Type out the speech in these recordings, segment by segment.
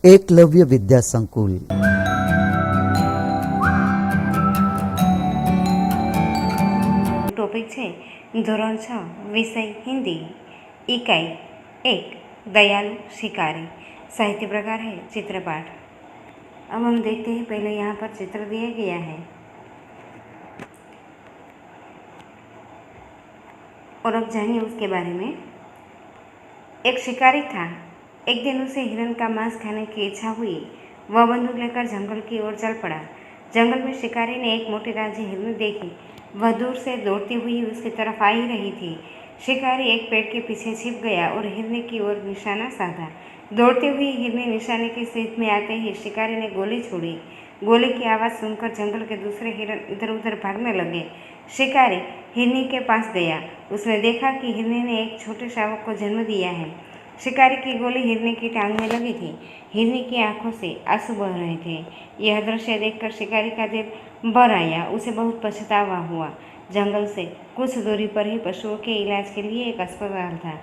एकलव्य विद्या संकुल। टॉपिक है धोरण 6 विषय हिंदी इकाई 1 दयालु शिकारी। साहित्य प्रकार है चित्रपाठ। अब हम देखते हैं, पहले यहाँ पर चित्र दिया गया है और अब जानिए उसके बारे में। एक शिकारी था। एक दिन उसे हिरण का मांस खाने की इच्छा हुई। वह बंदूक लेकर जंगल की ओर चल पड़ा। जंगल में शिकारी ने एक मोटी ताजी हिरनी देखी। वह दूर से दौड़ती हुई उसकी तरफ आ ही रही थी। शिकारी एक पेड़ के पीछे छिप गया और हिरनी की ओर निशाना साधा। दौड़ती हुई हिरनी निशाने की सीध में आते ही शिकारी ने गोली छोड़ी। गोली की आवाज़ सुनकर जंगल के दूसरे हिरन इधर उधर भागने लगे। शिकारी हिरनी के पास गया। उसने देखा कि हिरनी ने एक छोटे शावक को जन्म दिया है। शिकारी की गोली हिरनी की टांग में लगी थी। हिरनी की आंखों से आंसू बह रहे थे। यह दृश्य देखकर शिकारी का दिल भर आया। उसे बहुत पछतावा हुआ। जंगल से कुछ दूरी पर ही पशुओं के इलाज के लिए एक अस्पताल था।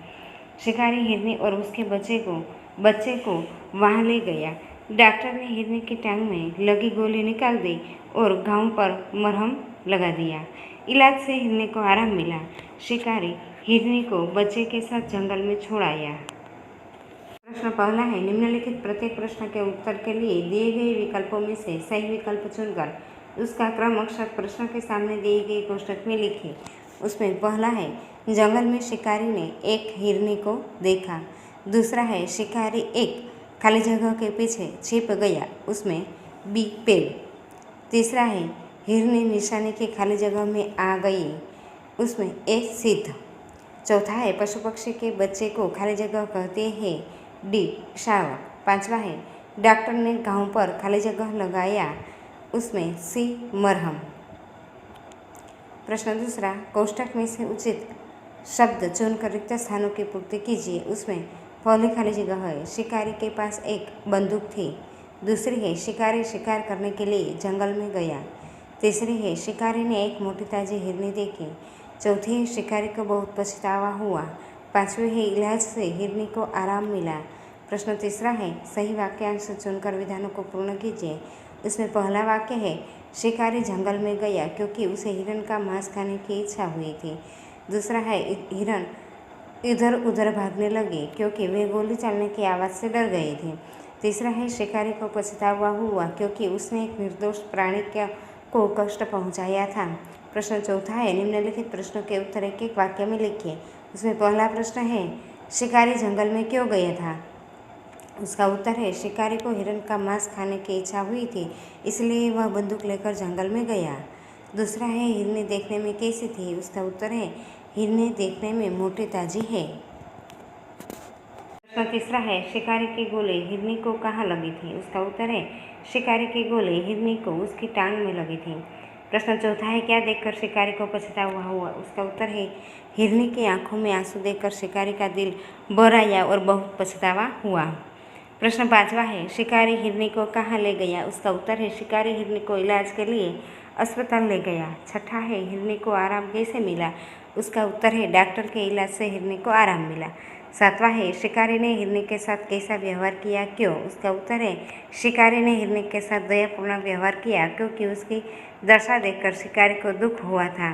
शिकारी हिरनी और उसके बच्चे को वहां ले गया। डॉक्टर ने हिरनी की टांग में लगी गोली निकाल दी और घाव पर मरहम लगा दिया। इलाज से हिरनी को आराम मिला। शिकारी हिरनी को बच्चे के साथ जंगल में छोड़ आया। प्रश्न पहला है, निम्नलिखित प्रत्येक प्रश्न के उत्तर के लिए दिए गए विकल्पों में से सही विकल्प चुनकर उसका क्रम अक्षर प्रश्न के सामने दिए गए कोष्ठक में लिखें। उसमें पहला है, जंगल में शिकारी ने एक हिरनी को देखा। दूसरा है, शिकारी एक खाली जगह के पीछे छिप गया। उसमें बी पेड़। तीसरा है, हिरनी निशाने की खाली जगह में आ गई। उसमें ए सिद्ध। चौथा है, पशु पक्षी के बच्चे को खाली जगह कहते हैं। डी शावक। पांचवा है, डॉक्टर ने घाव पर खाली जगह लगाया। उसमें सी मरहम। प्रश्न दूसरा, कोष्ठक में से उचित शब्द चुनकर रिक्त स्थानों की पूर्ति कीजिए। उसमें पहली खाली जगह है, शिकारी के पास एक बंदूक थी। दूसरी है, शिकारी शिकार करने के लिए जंगल में गया। तीसरी है, शिकारी ने एक मोटी ताजी हिरनी देखी। चौथी है, शिकारी को बहुत पछतावा हुआ। पांचवी है, इलाज से हिरनी को आराम मिला। प्रश्न तीसरा है, सही वाक्यांश चुनकर विधानों को पूर्ण कीजिए। इसमें पहला वाक्य है, शिकारी जंगल में गया क्योंकि उसे हिरन का मांस खाने की इच्छा हुई थी। दूसरा है, हिरन इधर उधर भागने लगे क्योंकि वे गोली चलने की आवाज़ से डर गए थे। तीसरा है, शिकारी को पछतावा हुआ क्योंकि उसने एक निर्दोष प्राणी को कष्ट पहुंचाया था। प्रश्न चौथा है, निम्नलिखित प्रश्नों के उत्तर एक एक वाक्य में लिखिए। उसमें पहला प्रश्न है, शिकारी जंगल में क्यों गया था? उसका उत्तर है, शिकारी को हिरन का मांस खाने की इच्छा हुई थी, इसलिए वह बंदूक लेकर जंगल में गया। दूसरा है, हिरनी देखने में कैसी थी? उसका उत्तर है, हिरनी देखने में मोटी ताजी है। प्रश्न तीसरा है, शिकारी की गोली हिरनी को कहाँ लगी थी? उसका उत्तर है, शिकारी की गोली हिरनी को उसकी टांग में लगी थी। प्रश्न चौथा है, क्या देखकर शिकारी को पछतावा हुआ? उसका उत्तर है, हिरनी की आंखों में आंसू देखकर शिकारी का दिल भर आया और बहुत पछतावा हुआ। प्रश्न पांचवा है, शिकारी हिरनी को कहाँ ले गया? उसका उत्तर है, शिकारी हिरनी को इलाज के लिए अस्पताल ले गया। छठा है, हिरनी को आराम कैसे मिला? उसका उत्तर है, डॉक्टर के इलाज से हिरनी को आराम मिला। सातवां है, शिकारी ने हिरनी के साथ कैसा व्यवहार किया? क्यों? उसका उत्तर है, शिकारी ने हिरनी के साथ दयापूर्ण व्यवहार किया क्योंकि उसकी दशा देखकर शिकारी को दुख हुआ था।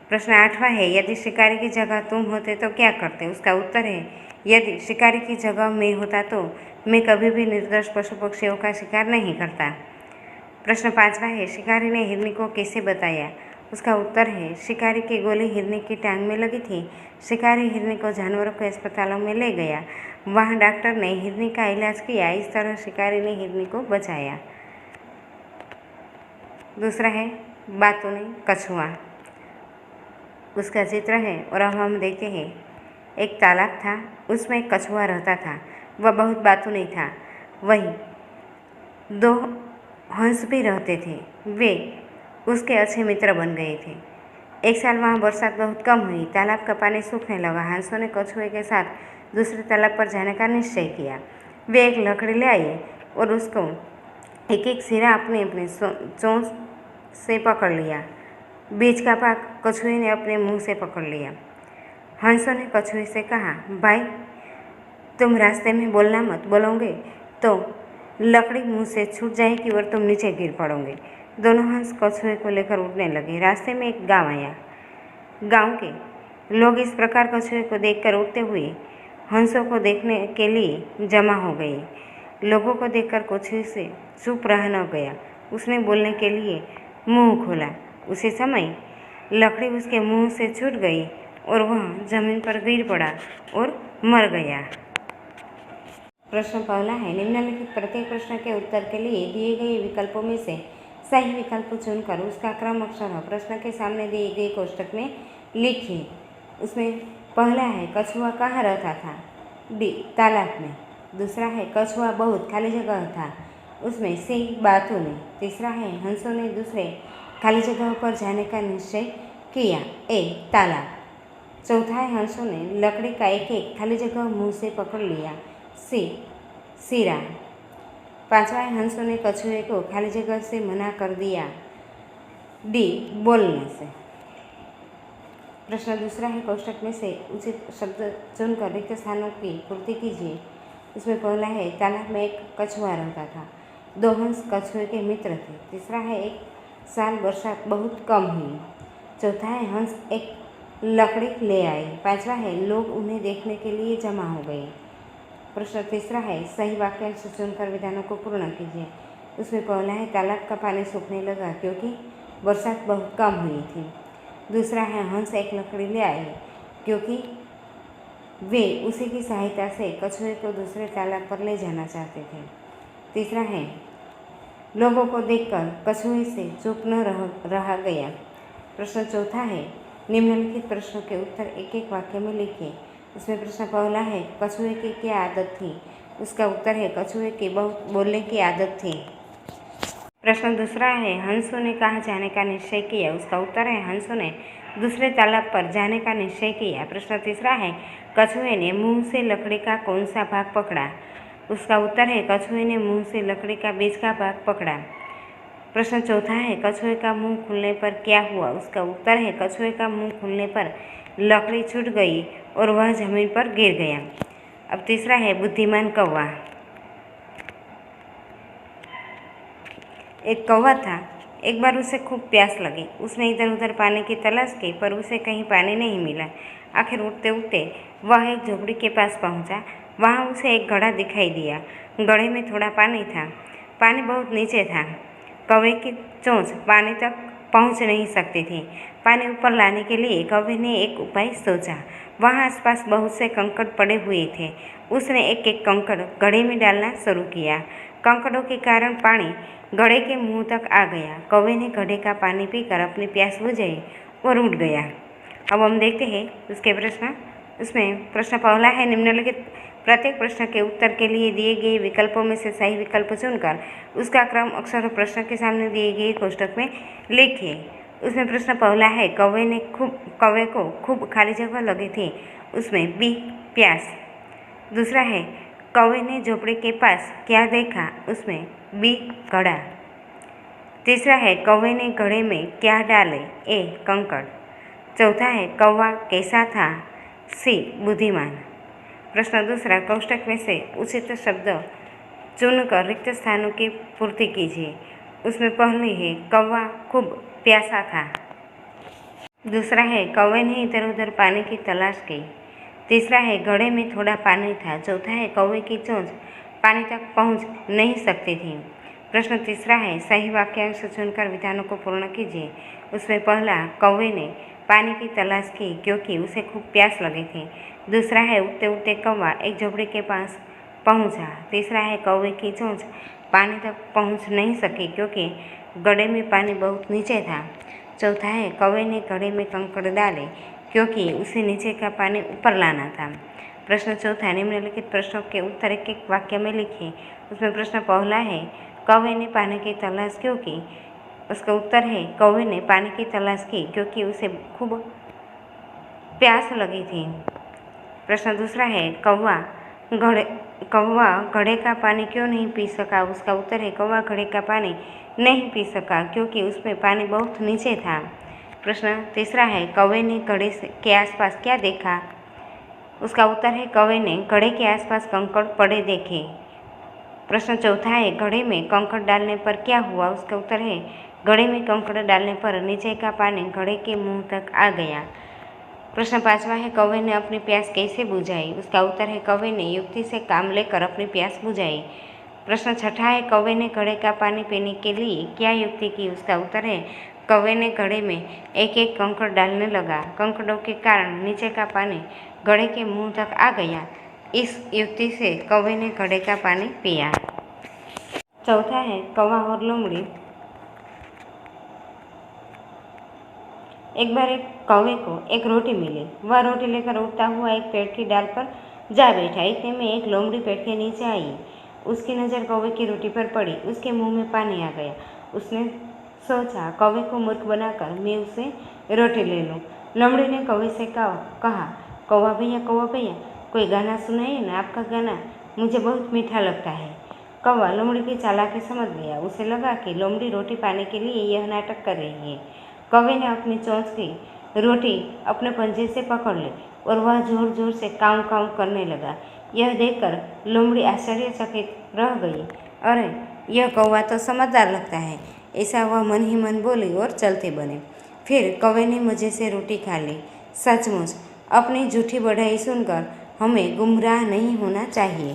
प्रश्न आठवां है, यदि शिकारी की जगह तुम होते तो क्या करते? उसका उत्तर है, यदि शिकारी की जगह मैं होता तो मैं कभी भी निर्दोष पशु पक्षियों का शिकार नहीं करता। प्रश्न पांचवा है, शिकारी ने हिरनी को कैसे बताया? उसका उत्तर है, शिकारी की गोली हिरनी की टांग में लगी थी। शिकारी हिरनी को जानवरों के अस्पतालों में ले गया। वहाँ डॉक्टर ने हिरनी का इलाज किया। इस तरह शिकारी ने हिरनी को बचाया। दूसरा है, बातूनी कछुआ। उसका चित्र है और अब हम देखते हैं। एक तालाब था, उसमें एक कछुआ रहता था। वह बहुत बातूनी था। वहीं 2 हंस भी रहते थे। वे उसके अच्छे मित्र बन गए थे। एक साल वहाँ बरसात बहुत कम हुई। तालाब का पानी सूखने लगा। हंसों ने कछुए के साथ दूसरे तालाब पर जाने का निश्चय किया। वे एक लकड़ी ले आए और उसको एक एक सिरा अपने अपने चोंच से पकड़ लिया। बीच का भाग कछुए ने अपने मुंह से पकड़ लिया। हंसों ने कछुए से कहा, भाई तुम रास्ते में बोलना मत। बोलोगे तो लकड़ी मुंह से छूट जाएगी और तुम नीचे गिर पड़ोगे। दोनों हंस कछुए को लेकर उड़ने लगे। रास्ते में एक गांव आया। गांव के लोग इस प्रकार कछुए को देखकर उड़ते हुए हंसों को देखने के लिए जमा हो गए। लोगों को देखकर कछुए से चुप रह न गया। उसने बोलने के लिए मुंह खोला। उसी समय लकड़ी उसके मुंह से छूट गई और वह जमीन पर गिर पड़ा और मर गया। प्रश्न पहला है, निम्नलिखित प्रत्येक प्रश्न के उत्तर के लिए दिए गए विकल्पों में से सही विकल्प चुनकर उसका क्रम अक्षर प्रश्न के सामने दिए गए कोष्टक में लिखिए। उसमें पहला है, कछुआ कहाँ रहता था? डी, तालाब में। दूसरा है, कछुआ बहुत खाली जगह था, उसमें सी, बातों में। तीसरा है, हंसों ने दूसरे खाली जगह पर जाने का निश्चय किया, ए, तालाब। चौथा है, हंसों ने लकड़ी का एक एक खाली जगह मुंह से पकड़ लिया, सी, सिरा। पांचवा है, हंसों ने कछुए को खाली जगह से मना कर दिया, डी, बोलने से। प्रश्न दूसरा है, कोष्टक में से उचित शब्द चुनकर रिक्त स्थानों की पूर्ति कीजिए। इसमें पहला है, तालाब में एक कछुआ रहता था। दो हंस कछुए के मित्र थे। तीसरा है, एक साल बरसात बहुत कम हुई। चौथा है, हंस एक लकड़ी ले आए। पांचवा है, लोग उन्हें देखने के लिए जमा हो गए। प्रश्न तीसरा है, सही वाक्यांश चुनकर विधानों को पूर्ण कीजिए। उसमें पहला है, तालाब का पानी सूखने लगा क्योंकि बरसात बहुत कम हुई थी। दूसरा है, हंस एक लकड़ी ले आए क्योंकि वे उसी की सहायता से कछुए को दूसरे तालाब पर ले जाना चाहते थे। तीसरा है, लोगों को देखकर कछुए से चुप न रहा गया। प्रश्न चौथा है, निम्नलिखित प्रश्नों के उत्तर एक एक वाक्य में लिखिए। इसमें प्रश्न पहला है, कछुए की क्या आदत थी? उसका उत्तर है, कछुए की बहुत बोलने की आदत थी। प्रश्न दूसरा है, हंसों ने कहाँ जाने का निश्चय किया? उसका उत्तर है, हंसों ने दूसरे तालाब पर जाने का निश्चय किया। प्रश्न तीसरा है, कछुए ने मुंह से लकड़ी का कौन सा भाग पकड़ा? उसका उत्तर है, कछुए ने मुंह से लकड़ी का बीच का भाग पकड़ा। प्रश्न चौथा है, कछुए का मुंह खुलने पर क्या हुआ? उसका उत्तर है, कछुए का मुंह खुलने पर लकड़ी छूट गई और वह जमीन पर गिर गया। अब तीसरा है, बुद्धिमान कौवा। एक कौवा था। एक बार उसे खूब प्यास लगी। उसने इधर उधर पानी की तलाश की पर उसे कहीं पानी नहीं मिला। आखिर उठते उठते वह एक झोपड़ी के पास पहुंचा। वहां उसे एक घड़ा दिखाई दिया। घड़े में थोड़ा पानी था। पानी बहुत नीचे था। कौवे की चोंच पानी तक पहुंच नहीं सकती थी। पानी ऊपर लाने के लिए कौवे ने एक उपाय सोचा। वहां आसपास बहुत से कंकड़ पड़े हुए थे। उसने एक एक कंकड़ घड़े में डालना शुरू किया। कंकड़ों के कारण पानी घड़े के मुंह तक आ गया। कौवे ने घड़े का पानी पीकर अपनी प्यास बुझाई और उड़ गया। अब हम देखते हैं उसके प्रश्न। उसमें प्रश्न पहला है, निम्नलिखित प्रत्येक प्रश्न के उत्तर के लिए दिए गए विकल्पों में से सही विकल्प चुनकर उसका क्रम अक्षर प्रश्न के सामने दिए गए कोष्टक में लिखिए। उसमें प्रश्न पहला है, कौवे को खूब खाली जगह लगी थी। उसमें बी, प्यास। दूसरा है, कौवे ने झोपड़ी के पास क्या देखा? उसमें बी, घड़ा। तीसरा है, कौवे ने घड़े में क्या डाले? ए, कंकड़। चौथा है, कौवा कैसा था? सी, बुद्धिमान। प्रश्न दूसरा, कोष्टक में से उचित शब्द चुनकर रिक्त स्थानों की पूर्ति कीजिए। उसमें पहली है, कौवा खूब प्यासा था। दूसरा है, कौवे ने इधर उधर पानी की तलाश की। तीसरा है, घड़े में थोड़ा पानी था। चौथा है, कौवे की चोंच पानी तक पहुंच नहीं सकती थी। प्रश्न तीसरा है, सही वाक्यांश चुनकर विधानों को पूर्ण कीजिए। उसमें पहला, कौवे ने पानी की तलाश की क्योंकि उसे खूब प्यास लगी थी। दूसरा है, उड़ते उड़ते कौवा एक झोपड़ी के पास पहुंचा। तीसरा है, कौवे की चोंच पानी तक पहुंच नहीं सकी क्योंकि घड़े में पानी बहुत नीचे था। चौथा है, कौवे ने घड़े में कंकड़ डाले क्योंकि उसे नीचे का पानी ऊपर लाना था। प्रश्न चौथा, निम्नलिखित प्रश्नों के उत्तर एक एक वाक्य में लिखिए। उसमें प्रश्न पहला है, कौवे ने पानी की तलाश क्यों की? उसका उत्तर है, कौवे ने पानी की तलाश की क्योंकि उसे खूब प्यास लगी थी। प्रश्न दूसरा है, कौवा घड़े का पानी क्यों नहीं पी सका? उसका उत्तर है, कौवा घड़े का पानी नहीं पी सका क्योंकि उसमें पानी बहुत नीचे था। प्रश्न तीसरा है, कौवे ने घड़े के आसपास क्या देखा? उसका उत्तर है, कौवे ने घड़े के आसपास कंकड़ पड़े देखे। प्रश्न चौथा है घड़े में कंकड़ डालने पर क्या हुआ? उसका उत्तर है घड़े में कंकड़ डालने पर नीचे का पानी घड़े के मुंह तक आ गया। प्रश्न पांचवा है कौवे ने अपनी प्यास कैसे बुझाई? उसका उत्तर है कौवे ने युक्ति से काम लेकर अपनी प्यास बुझाई। प्रश्न छठा है कौवे ने घड़े का पानी पीने के लिए क्या युक्ति की? उसका उत्तर है कौवे ने घड़े में एक एक कंकड़ डालने लगा। कंकड़ों के कारण नीचे का पानी घड़े के मुंह तक आ गया। इस युक्ति से कौवे ने घड़े का पानी पिया। चौथा है कौवा और लोमड़ी। एक बार एक कौवे को एक रोटी मिली। वह रोटी लेकर उड़ता हुआ एक पेड़ की डाल पर जा बैठा। इतने में एक लोमड़ी पेड़ के नीचे आई। उसकी नज़र कौवे की रोटी पर पड़ी। उसके मुंह में पानी आ गया। उसने सोचा कौवे को मूर्ख बनाकर मैं उससे रोटी ले लूँ। लोमड़ी ने कौवे से कहा कौवा भैया कोई गाना सुनाइए ना, आपका गाना मुझे बहुत मीठा लगता है। कौवा लोमड़ी की चालाकी समझ गया। उसे लगा कि लोमड़ी रोटी पाने के लिए यह नाटक कर रही है। कौवे ने अपनी चोंच की रोटी अपने पंजे से पकड़ ली और वह जोर जोर से काऊ काऊ करने लगा। यह देखकर लोमड़ी आश्चर्यचकित रह गई। अरे यह कौवा तो समझदार लगता है, ऐसा वह मन ही मन बोली और चलते बने। फिर कौवे ने मजे से रोटी खा ली। सचमुच अपनी झूठी बढ़ाई सुनकर हमें गुमराह नहीं होना चाहिए।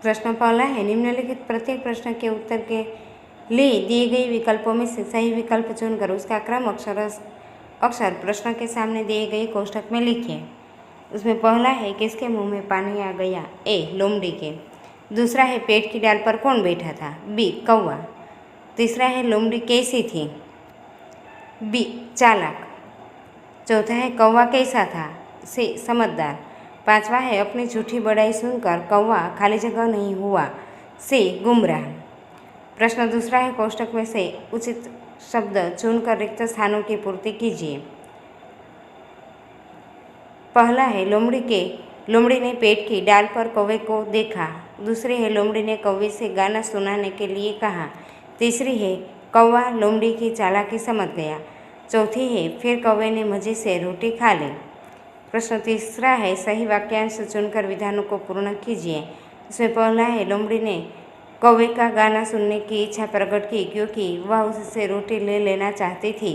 प्रश्न पहला है निम्नलिखित प्रत्येक प्रश्न के उत्तर के लिए दिए गए विकल्पों में से सही विकल्प चुनकर उसका क्रम अक्षर प्रश्न के सामने दिए गए कोष्ठक में लिखिए। उसमें पहला है किसके मुंह में पानी आ गया? ए लोमड़ी के। दूसरा है पेट की डाल पर कौन बैठा था? बी कौवा। तीसरा है लोमड़ी कैसी थी? बी चालाक। चौथा है कौवा कैसा था? सी समझदार। पांचवा है अपनी झूठी बड़ाई सुनकर कौवा खाली जगह नहीं हुआ। सी गुमराह। प्रश्न दूसरा है कोष्ठक में से उचित शब्द चुनकर रिक्त स्थानों की पूर्ति कीजिए। पहला है लोमड़ी ने पेट की डाल पर कौवे को देखा। दूसरी है लोमड़ी ने कौवे से गाना सुनाने के लिए कहा। तीसरी है कौवा लोमड़ी की चालाकी समझ गया। चौथी है फिर कौवे ने मजे से रोटी खा ली। प्रश्न तीसरा है सही वाक्यांश चुनकर विधानों को पूर्ण कीजिए। इसमें पहला है लोमड़ी ने कौवे का गाना सुनने की इच्छा प्रकट की क्योंकि वह उससे रोटी ले लेना चाहती थी।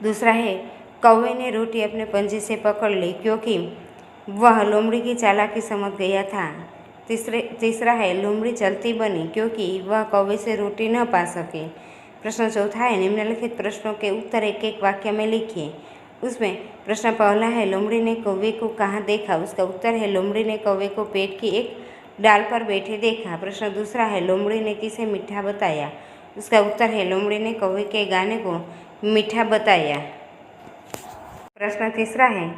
दूसरा है कौवे ने रोटी अपने पंजे से पकड़ ली क्योंकि वह लोमड़ी की चालाकी समझ गया था। तीसरा है लोमड़ी चलती बनी क्योंकि वह कौवे से रोटी न पा सके। प्रश्न चौथा है निम्नलिखित प्रश्नों के उत्तर एक एक वाक्य में लिखिए। उसमें प्रश्न पहला है लोमड़ी ने कौवे को कहाँ देखा? उसका उत्तर है लोमड़ी ने कौवे को पेट की एक डाल पर बैठे देखा। प्रश्न दूसरा है लोमड़ी ने किसे मीठा बताया? उसका उत्तर है लोमड़ी ने कौवे के गाने को मीठा बताया। प्रश्न तीसरा है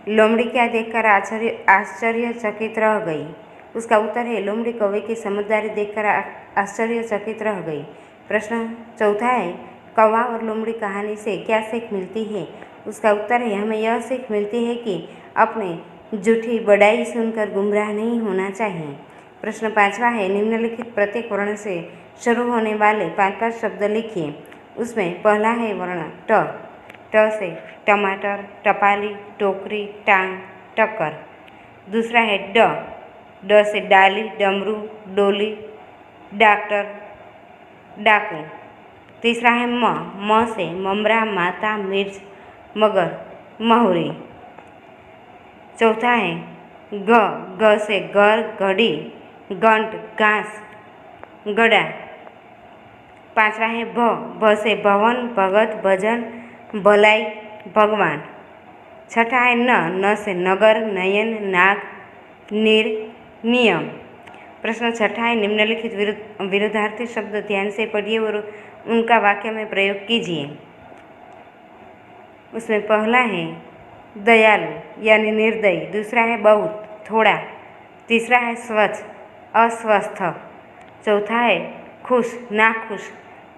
लोमड़ी क्या देखकर आश्चर्यचकित रह गई? उसका उत्तर है लोमड़ी कौवे की समझदारी देखकर आश्चर्यचकित रह गई। प्रश्न चौथा है कौवा और लोमड़ी कहानी से क्या सीख मिलती है? उसका उत्तर है हमें यह सीख मिलती है कि अपने झूठी बड़ाई सुनकर गुमराह नहीं होना चाहिए। प्रश्न पांचवा है निम्नलिखित प्रत्येक वर्ण से शुरू होने वाले 5 शब्द लिखिए। उसमें पहला है वर्ण ट। ट से टमाटर, टपाली, टोकरी, टांग, टक्कर। दूसरा है ड। ड से डाली, डमरू, डोली, डॉक्टर, डाकू। तीसरा है म से ममरा, माता, मिर्च, मगर, महुरी। चौथा है ग से घर, घड़ी, घंट, घास, गड़ा। पांचवा है भ से भवन, भगत, भजन, भलाई, भगवान। छठा है न से नगर, नयन, नाग, नीर, नियम। प्रश्न छठा है निम्नलिखित विरोधार्थी शब्द ध्यान से पढ़िए और उनका वाक्य में प्रयोग कीजिए। उसमें पहला है दयालु यानी निर्दयी। दूसरा है बहुत, थोड़ा। तीसरा है स्वच्छ, अस्वस्थ। चौथा है खुश, नाखुश।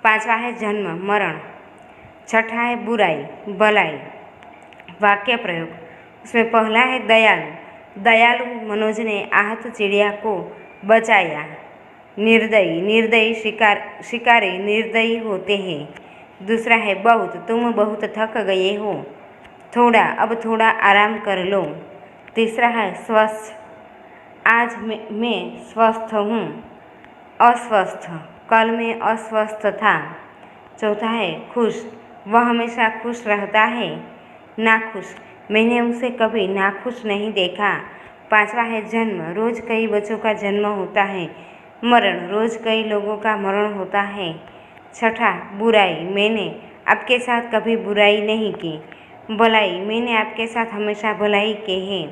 पांचवा है जन्म, मरण। छठा है बुराई, भलाई। वाक्य प्रयोग। उसमें पहला है दयालु मनोज ने आहत चिड़िया को बचाया। निर्दयी शिकारी निर्दयी होते हैं। दूसरा है बहुत, तुम बहुत थक गए हो। थोड़ा, अब थोड़ा आराम कर लो। तीसरा है स्वस्थ, आज मैं स्वस्थ हूँ। अस्वस्थ, कल मैं अस्वस्थ था। चौथा है खुश, वह हमेशा खुश रहता है। नाखुश, मैंने उसे कभी नाखुश नहीं देखा। पांचवा है जन्म, रोज कई बच्चों का जन्म होता है। मरण, रोज कई लोगों का मरण होता है। छठा बुराई, मैंने आपके साथ कभी बुराई नहीं की। भलाई, मैंने आपके साथ हमेशा भलाई की है।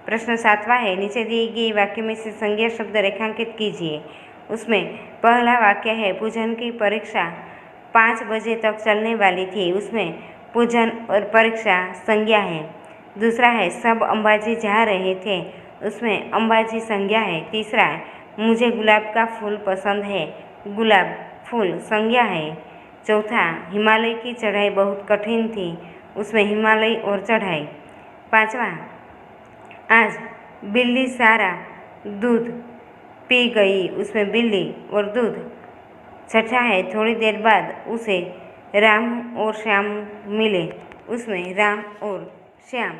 प्रश्न सातवां है, नीचे दिए गए वाक्य में से संज्ञा शब्द रेखांकित कीजिए। उसमें पहला वाक्य है पूजन की परीक्षा 5 बजे तक चलने वाली थी। उसमें पूजन और परीक्षा संज्ञा है। दूसरा है सब अंबाजी जा रहे थे। उसमें अंबाजी संज्ञा है। तीसरा है मुझे गुलाब का फूल पसंद है। गुलाब फूल संज्ञा है। चौथा हिमालय की चढ़ाई बहुत कठिन थी। उसमें हिमालय और चढ़ाई। पांचवा आज बिल्ली सारा दूध पी गई। उसमें बिल्ली और दूध। छठा है थोड़ी देर बाद उसे राम और श्याम मिले। उसमें राम और श्याम